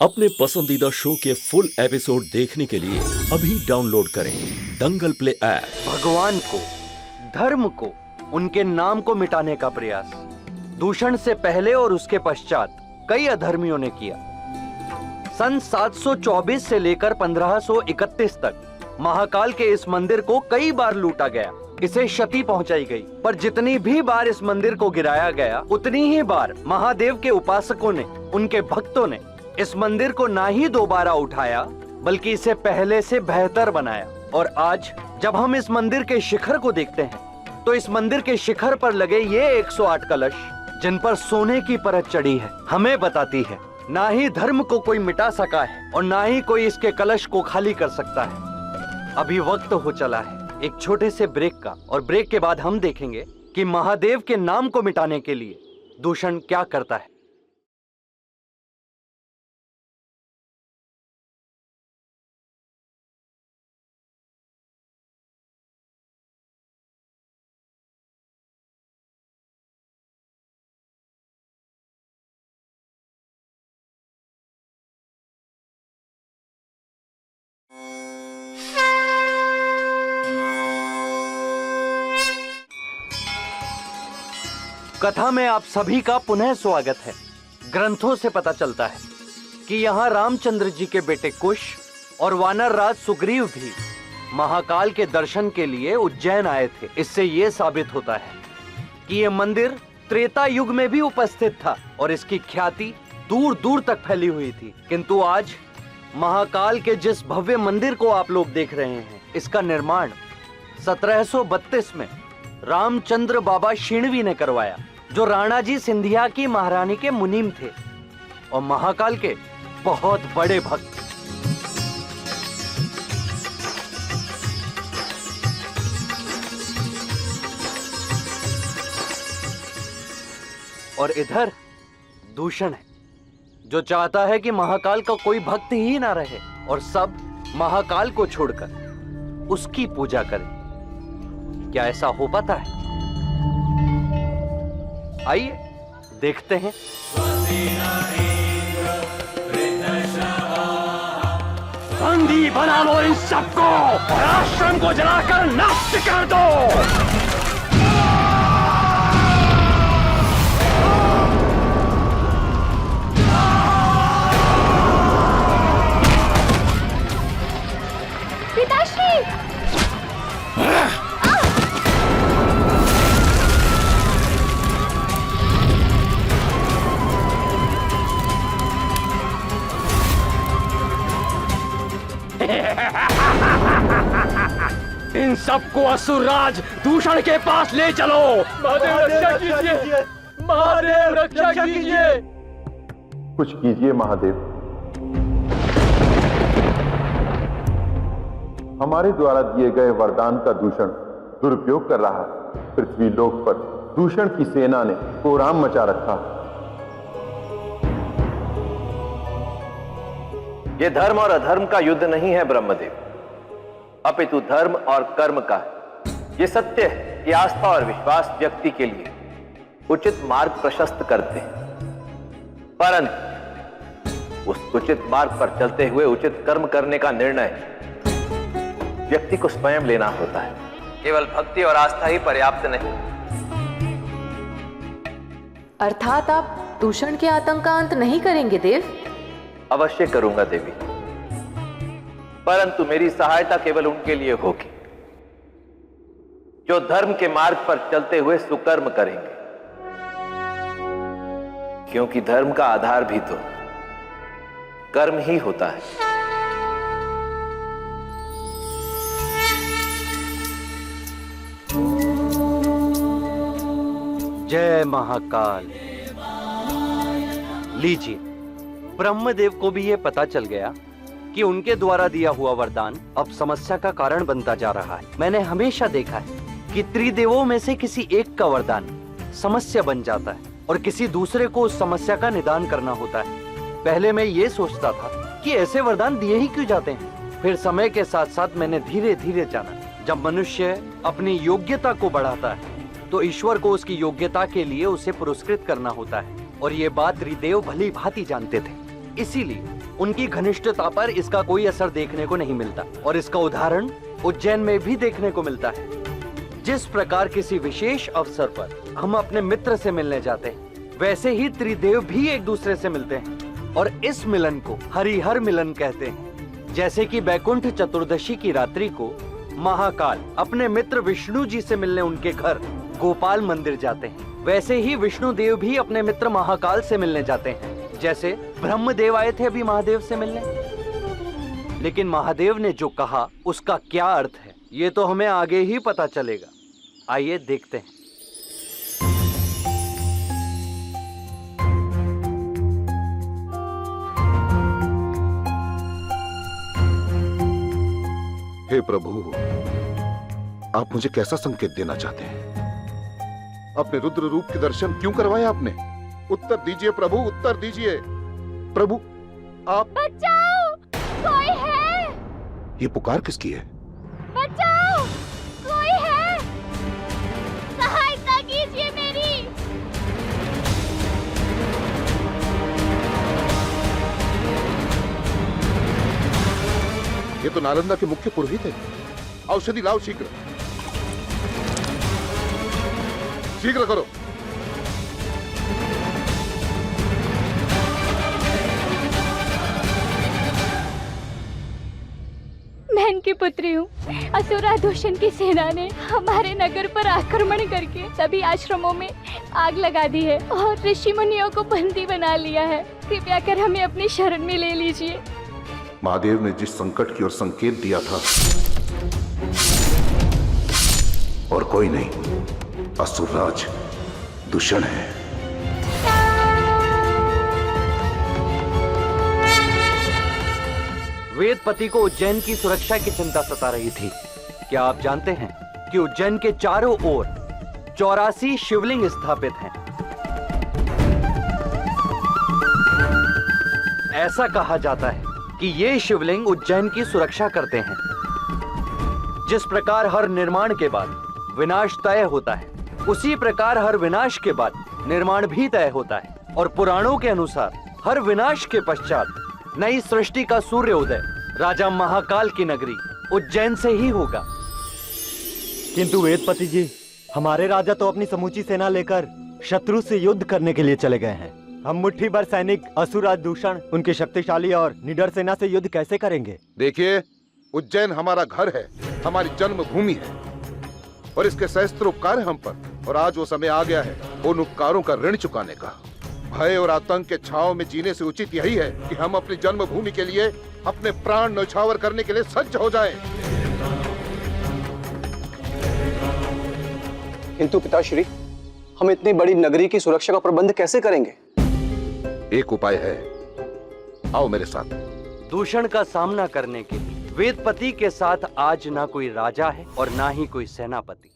अपने पसंदीदा शो के फुल एपिसोड देखने के लिए अभी डाउनलोड करें दंगल प्ले ऐप। भगवान को, धर्म को, उनके नाम को मिटाने का प्रयास दूषण से पहले और उसके पश्चात कई अधर्मियों ने किया। सन 724 से लेकर 1531 तक महाकाल के इस मंदिर को कई बार लूटा गया, इसे क्षति पहुंचाई गई। पर जितनी भी बार इस मंदिर को गिराया गया, उतनी ही बार महादेव के उपासकों ने, उनके भक्तों ने इस मंदिर को ना ही दोबारा उठाया बल्कि इसे पहले से बेहतर बनाया। और आज जब हम इस मंदिर के शिखर को देखते हैं तो इस मंदिर के शिखर पर लगे ये 108 कलश जिन पर सोने की परत चढ़ी है, हमें बताती है ना ही धर्म को कोई मिटा सका है और ना ही कोई इसके कलश को खाली कर सकता है। अभी वक्त हो चला है एक छोटे से ब्रेक का, और ब्रेक के बाद हम देखेंगे कि महादेव के नाम को मिटाने के लिए दूषण क्या करता है। कथा में आप सभी का पुनः स्वागत है। ग्रंथों से पता चलता है कि यहाँ रामचंद्र जी के बेटे कुश और वानर राज सुग्रीव भी महाकाल के दर्शन के लिए उज्जैन आए थे। इससे ये साबित होता है कि ये मंदिर त्रेता युग में भी उपस्थित था और इसकी ख्याति दूर दूर तक फैली हुई थी। किंतु आज महाकाल के जिस भव्य मंदिर को आप लोग देख रहे हैं, इसका निर्माण 1732 में रामचंद्र बाबा शिणवी ने करवाया, जो राणा जी सिंधिया की महारानी के मुनीम थे और महाकाल के बहुत बड़े भक्त। और इधर दूषण है, जो चाहता है कि महाकाल का कोई भक्त ही ना रहे और सब महाकाल को छोड़कर उसकी पूजा करें। क्या ऐसा हो पाता है? आइए देखते हैं। बंदी बना लो इन सबको और आश्रम को जलाकर नष्ट कर दो। इन सबको असुरराज दूषण के पास ले चलो। महादेव रक्षा कीजिए, महादेव रक्षा कीजिए। कुछ कीजिए महादेव, हमारे द्वारा दिए गए वरदान का दूषण दुरुपयोग कर रहा है। पृथ्वी लोक पर दूषण की सेना ने कोहराम मचा रखा। ये धर्म और अधर्म का युद्ध नहीं है ब्रह्मदेव, अपितु धर्म और कर्म का है। ये सत्य है कि आस्था और विश्वास व्यक्ति के लिए उचित मार्ग प्रशस्त करते हैं, परंतु उस उचित मार्ग पर चलते हुए उचित कर्म करने का निर्णय व्यक्ति को स्वयं लेना होता है। केवल भक्ति और आस्था ही पर्याप्त नहीं। अर्थात आप दूषण के आतंक का अंत नहीं करेंगे देव? अवश्य करूंगा देवी, परंतु मेरी सहायता केवल उनके लिए होगी जो धर्म के मार्ग पर चलते हुए सुकर्म करेंगे, क्योंकि धर्म का आधार भी तो कर्म ही होता है। जय महाकाल। लीजिए, ब्रह्मदेव को भी यह पता चल गया कि उनके द्वारा दिया हुआ वरदान अब समस्या का कारण बनता जा रहा है। मैंने हमेशा देखा है कि त्रिदेवों में से किसी एक का वरदान समस्या बन जाता है और किसी दूसरे को उस समस्या का निदान करना होता है। पहले मैं ये सोचता था कि ऐसे वरदान दिए ही क्यों जाते हैं। फिर समय के साथ साथ मैंने धीरे धीरे जाना, जब मनुष्य अपनी योग्यता को बढ़ाता है तो ईश्वर को उसकी योग्यता के लिए उसे पुरस्कृत करना होता है। और ये बात त्रिदेव भली भांति जानते थे। इसीलिए उनकी घनिष्ठता पर इसका कोई असर देखने को नहीं मिलता, और इसका उदाहरण उज्जैन में भी देखने को मिलता है। जिस प्रकार किसी विशेष अवसर पर हम अपने मित्र से मिलने जाते हैं, वैसे ही त्रिदेव भी एक दूसरे से मिलते हैं, और इस मिलन को हरिहर मिलन कहते हैं। जैसे कि बैकुंठ चतुर्दशी की रात्रि को महाकाल अपने मित्र विष्णु जी से मिलने उनके घर गोपाल मंदिर जाते हैं, वैसे ही विष्णु देव भी अपने मित्र महाकाल से मिलने जाते हैं। जैसे ब्रह्मदेव आए थे अभी महादेव से मिलने, लेकिन महादेव ने जो कहा उसका क्या अर्थ है ये तो हमें आगे ही पता चलेगा। आइए देखते हैं। हे प्रभु, आप मुझे कैसा संकेत देना चाहते हैं? अपने रुद्र रूप के दर्शन क्यों करवाए आपने? उत्तर दीजिए प्रभु, उत्तर दीजिए। प्रभु आप बचाओ, कोई है? ये पुकार किसकी है? बचाओ, कोई है? सहायता कीजिए मेरी। ये तो नालंदा के मुख्य पुरोहित है। औषधि लाओ शीघ्र, शीघ्र करो। मैं इनकी पुत्री हूँ। असुरा दूषण की सेना ने हमारे नगर पर आक्रमण करके सभी आश्रमों में आग लगा दी है और ऋषि मुनियों को बंदी बना लिया है। कृपया कर हमें अपनी शरण में ले लीजिए। महादेव ने जिस संकट की ओर संकेत दिया था, और कोई नहीं, असुरराज दूषण है। वेदपति को उज्जैन की सुरक्षा की चिंता सता रही थी। क्या आप जानते हैं कि उज्जैन के चारों ओर 84 शिवलिंग स्थापित हैं। ऐसा कहा जाता है कि ये शिवलिंग उज्जैन की सुरक्षा करते हैं। जिस प्रकार हर निर्माण के बाद विनाश तय होता है, उसी प्रकार हर विनाश के बाद निर्माण भी तय होता है, और पुराणों के अनुसार हर विनाश के पश्चात नई सृष्टि का सूर्योदय राजा महाकाल की नगरी उज्जैन से ही होगा। किंतु वेदपति जी, हमारे राजा तो अपनी समूची सेना लेकर शत्रु से युद्ध करने के लिए चले गए हैं। हम मुट्ठी भर सैनिक असुरराज दूषण उनके शक्तिशाली और निडर सेना से युद्ध कैसे करेंगे? देखिए, उज्जैन हमारा घर है, हमारी जन्मभूमि है, और इसके सहस्त्र उपकार है हम पर, और आज वो समय आ गया है उन उपकारों का ऋण चुकाने का। भय और आतंक के छाव में जीने से उचित यही है कि हम अपनी जन्मभूमि के लिए अपने प्राण न्यौछावर करने के लिए सज्ज हो जाएं। किंतु पिताश्री, हम इतनी बड़ी नगरी की सुरक्षा का प्रबंध कैसे करेंगे? एक उपाय है, आओ मेरे साथ। दूषण का सामना करने के लिए वेदपति के साथ आज ना कोई राजा है और ना ही कोई सेनापति।